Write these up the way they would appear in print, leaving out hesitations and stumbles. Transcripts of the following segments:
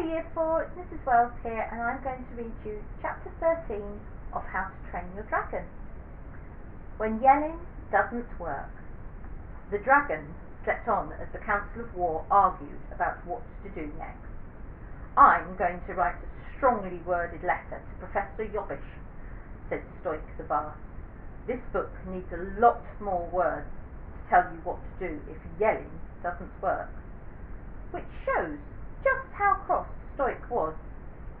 Year 4, it's Mrs. Wells here, and I'm going to read you Chapter 13 of How to Train Your Dragon. When Yelling Doesn't Work. The dragon slept on as the Council of War argued about what to do next. I'm going to write a strongly worded letter to Professor Yobbish, said Stoik the Bard. This book needs a lot more words to tell you what to do if yelling doesn't work. Which shows just how cross Stoik was.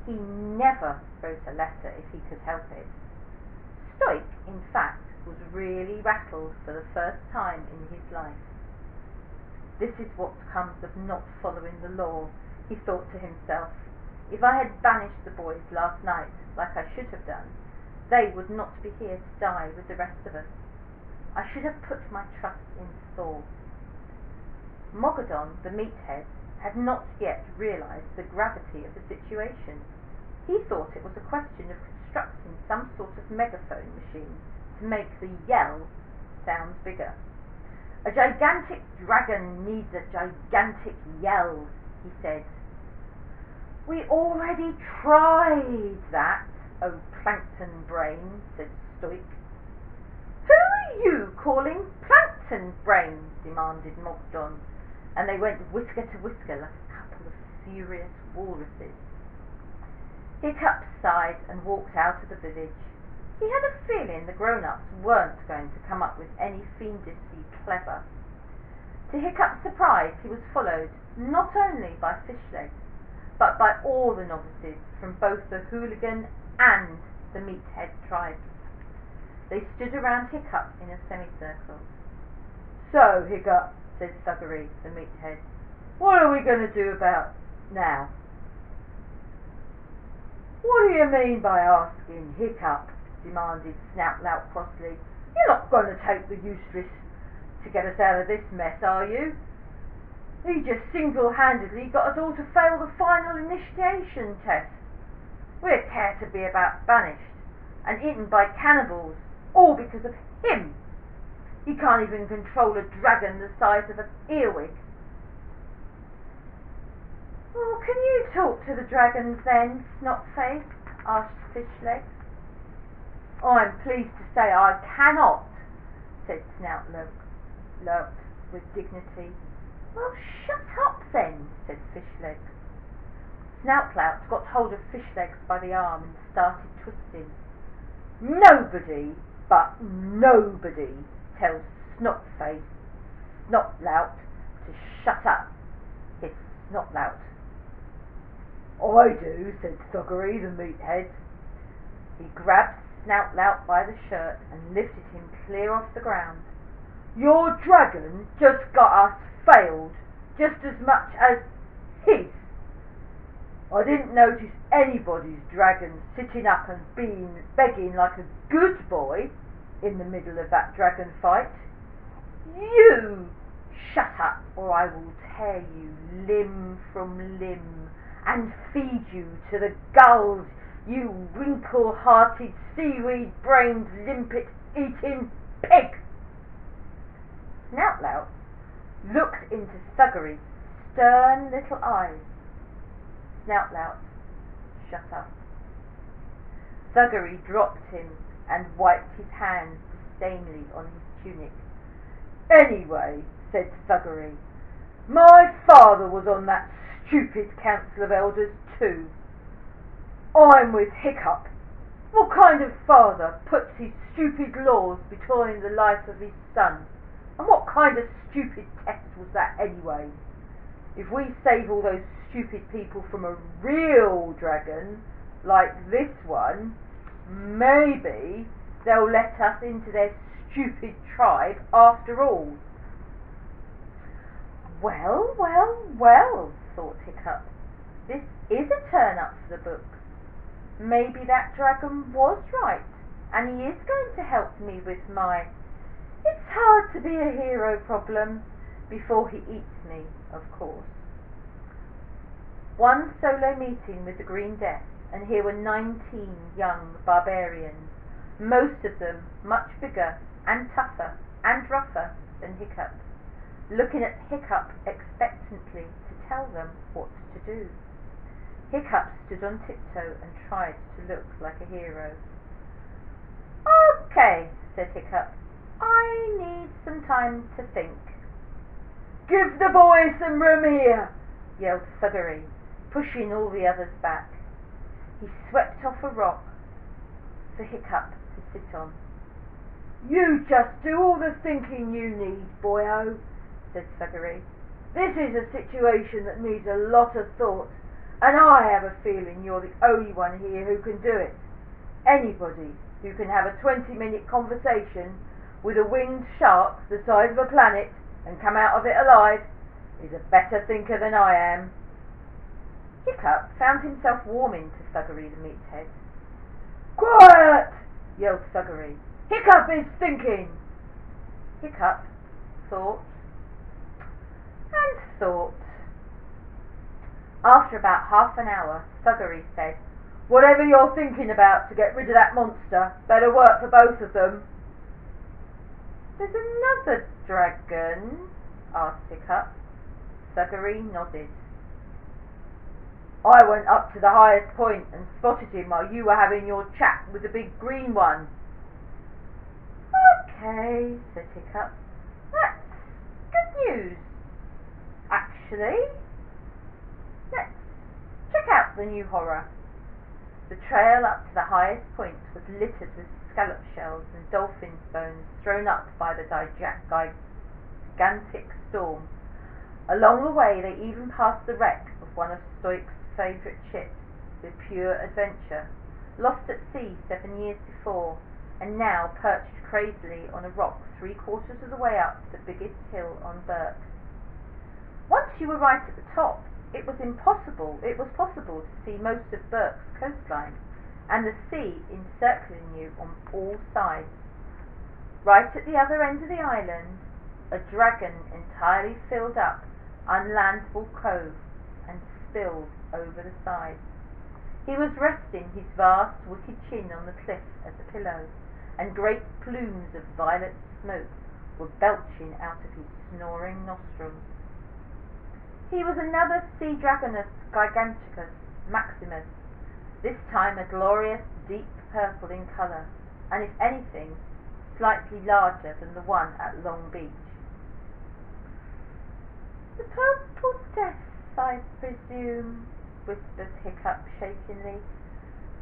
He never wrote a letter if he could help it. Stoik, in fact, was really rattled for the first time in his life. This is what comes of not following the law, he thought to himself. If I had banished the boys last night like I should have done, they would not be here to die with the rest of us. I should have put my trust in Thor. Mogadon, the meathead, had not yet realised the gravity of the situation. He thought it was a question of constructing some sort of megaphone machine to make the yell sound bigger. A gigantic dragon needs a gigantic yell, he said. We already tried that, oh Plankton Brain, said Stoik. Who are you calling Plankton Brain? Demanded Mogadon, and they went whisker to whisker like a couple of furious walruses. Hiccup sighed and walked out of the village. He had a feeling the grown-ups weren't going to come up with any fiendishly clever. To Hiccup's surprise, he was followed not only by Fishlegs, but by all the novices from both the hooligan and the meathead tribes. They stood around Hiccup in a semicircle. So, Hiccup, said Thuggery, the meathead, what are we going to do about now? What do you mean by asking, Hiccup? Demanded Snoutlout crossly. You're not going to take the useless to get us out of this mess, are you? He just single-handedly got us all to fail the final initiation test. We're care to be about banished and eaten by cannibals, all because of him. He can't even control a dragon the size of an earwig. Well, can you talk to the dragons then, Snotface? Asked Fishlegs. I'm pleased to say I cannot, said Snoutlout with dignity. Well, shut up then, said Fishlegs. Snoutlout got hold of Fishlegs by the arm and started twisting. Nobody, but nobody, tells Snotface, Snotlout, to shut up, hissed Snotlout. I do, said Thuggery, the meathead. He grabbed Snoutlout by the shirt and lifted him clear off the ground. Your dragon just got us failed, just as much as his. I didn't notice anybody's dragon sitting up and begging like a good boy in the middle of that dragon fight. You shut up, or I will tear you limb from limb and feed you to the gulls, you wrinkle-hearted, seaweed-brained, limpet-eating pig. Snoutlout looked into Thuggery's stern little eyes. Snoutlout shut up. Thuggery dropped him and wiped his hands disdainfully on his tunic. Anyway, said Thuggery, my father was on that stupid Council of Elders too. I'm with Hiccup. What kind of father puts his stupid laws between the life of his son? And what kind of stupid test was that anyway? If we save all those stupid people from a real dragon, like this one, maybe they'll let us into their stupid tribe after all. Well, well, well, thought Hiccup. This is a turn-up for the books. Maybe that dragon was right, and he is going to help me with my "it's hard to be a hero" problem, before he eats me, of course. One solo meeting with the Green Death, and here were 19 young barbarians, most of them much bigger and tougher and rougher than Hiccup, looking at Hiccup expectantly to tell them what to do. Hiccup stood on tiptoe and tried to look like a hero. "Okay," said Hiccup. "I need some time to think." "Give the boy some room here," yelled Thuggery, pushing all the others back. He swept off a rock for Hiccup to sit on. "You just do all the thinking you need, boyo," said Thuggery. "This is a situation that needs a lot of thought, and I have a feeling you're the only one here who can do it. Anybody who can have a 20-minute conversation with a winged shark the size of a planet and come out of it alive is a better thinker than I am." Hiccup found himself warming to Thuggery the meathead. "Quiet!" yelled Thuggery. "Hiccup is thinking." Hiccup thought and thought. After about half an hour, Thuggery said, "Whatever you're thinking about to get rid of that monster, better work for both of them." "There's another dragon?" asked Hiccup. Thuggery nodded. "I went up to the highest point and spotted him while you were having your chat with the big green one." "Okay," said Hiccup. "That's good news, actually. Let's check out the new horror." The trail up to the highest point was littered with scallop shells and dolphin's bones thrown up by the gigantic storm. Along the way they even passed the wreck of one of Stoick's favourite ships, the Pure Adventure, lost at sea 7 years before, and now perched crazily on a rock 3/4 of the way up the biggest hill on Burke. Once you were right at the top, it was possible to see most of Burke's coastline, and the sea encircling you on all sides. Right at the other end of the island, a dragon entirely filled up Unlandable Cove and spilled over the side. He was resting his vast wicked chin on the cliff as a pillow, and great plumes of violet smoke were belching out of his snoring nostrils. He was another Sea Dragonus Giganticus Maximus, this time a glorious deep purple in colour, and if anything, slightly larger than the one at Long Beach. "The Purple Death, I presume," whispered Hiccup shakingly.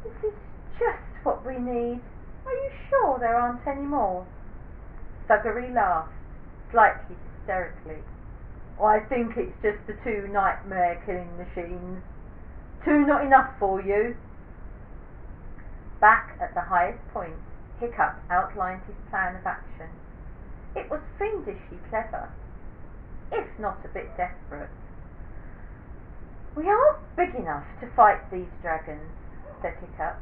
"This is just what we need. Are you sure there aren't any more?" Thuggery laughed, slightly hysterically. "I think it's just the 2 nightmare-killing machines. 2 not enough for you?" Back at the highest point, Hiccup outlined his plan of action. It was fiendishly clever, if not a bit desperate. "We aren't big enough to fight these dragons," said Hiccup,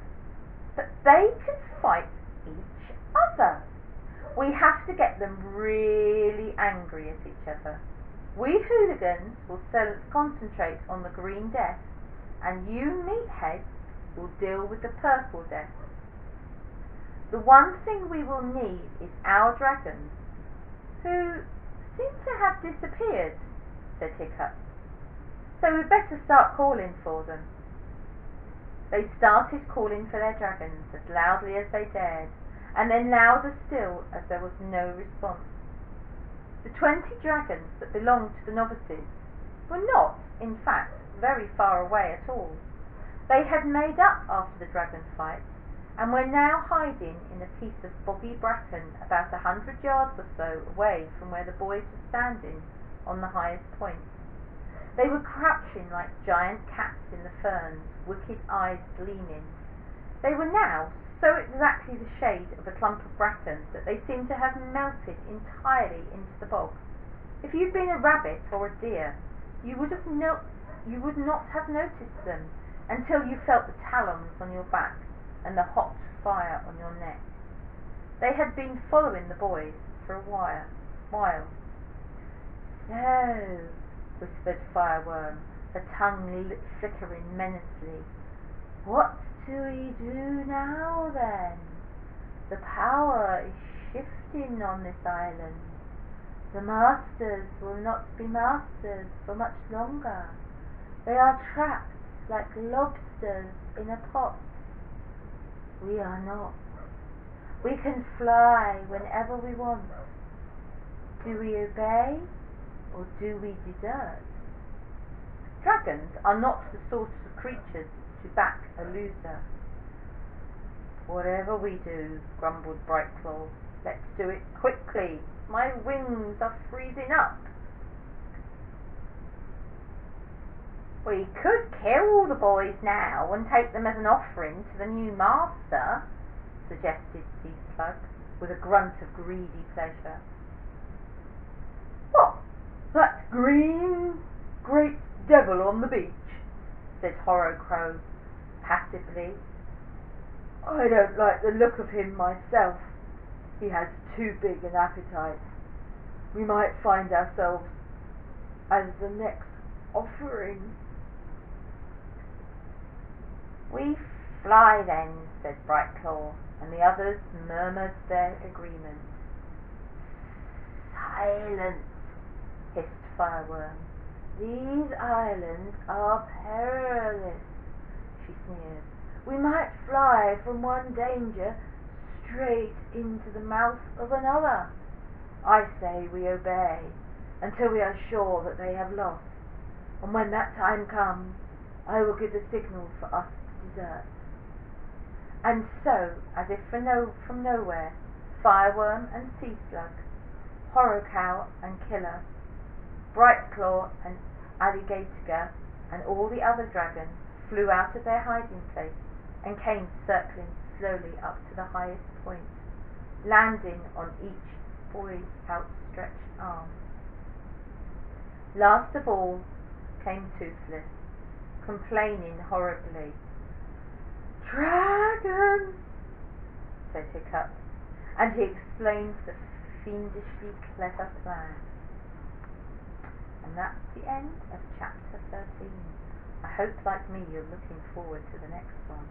"but they can fight each other. We have to get them really angry at each other. We hooligans will concentrate on the green death, and you meatheads will deal with the purple death. The one thing we will need is our dragons, who seem to have disappeared," said Hiccup. "So we'd better start calling for them." They started calling for their dragons as loudly as they dared, and then louder still as there was no response. The 20 dragons that belonged to the novices were not, in fact, very far away at all. They had made up after the dragon fight, and were now hiding in a piece of boggy bracken about 100 yards or so away from where the boys were standing on the highest point. They were crouching like giant cats in the ferns, wicked eyes gleaming. They were now so exactly the shade of a clump of bracken that they seemed to have melted entirely into the bog. If you'd been a rabbit or a deer, you would not have noticed them until you felt the talons on your back and the hot fire on your neck. They had been following the boys for a while. "So," whispered Fireworm, her tongue flickering menacingly, "what do we do now, then? The power is shifting on this island. The masters will not be masters for much longer. They are trapped like lobsters in a pot. We are not. We can fly whenever we want. Do we obey or do we desert? Dragons are not the sort of creatures to back a loser. Whatever we do, grumbled Brightclaw, let's do it quickly. My wings are freezing up. We could kill the boys now and take them as an offering to the new master, suggested Seaslug, with a grunt of greedy pleasure. What, that green great devil on the beach? Said Horrocrow passively. I don't like the look of him myself. He has too big an appetite. We might find ourselves as the next offering. We fly then, said Brightclaw, and the others murmured their agreement. Silence, hissed Fireworm. These islands are perilous, she sneered. We might fly from one danger straight into the mouth of another. I say we obey until we are sure that they have lost, and when that time comes, I will give the signal for us to desert. And so, as if from nowhere, Fireworm and Seaslug, Horrorcow and Killer, Brightclaw and Alligator, and all the other dragons flew out of their hiding place and came circling slowly up to the highest point, landing on each boy's outstretched arm. Last of all came Toothless, complaining horribly. Dragon, said Hiccup, and he explained the fiendishly clever plan. And that's the end of chapter 13. I hope, like me, you're looking forward to the next one.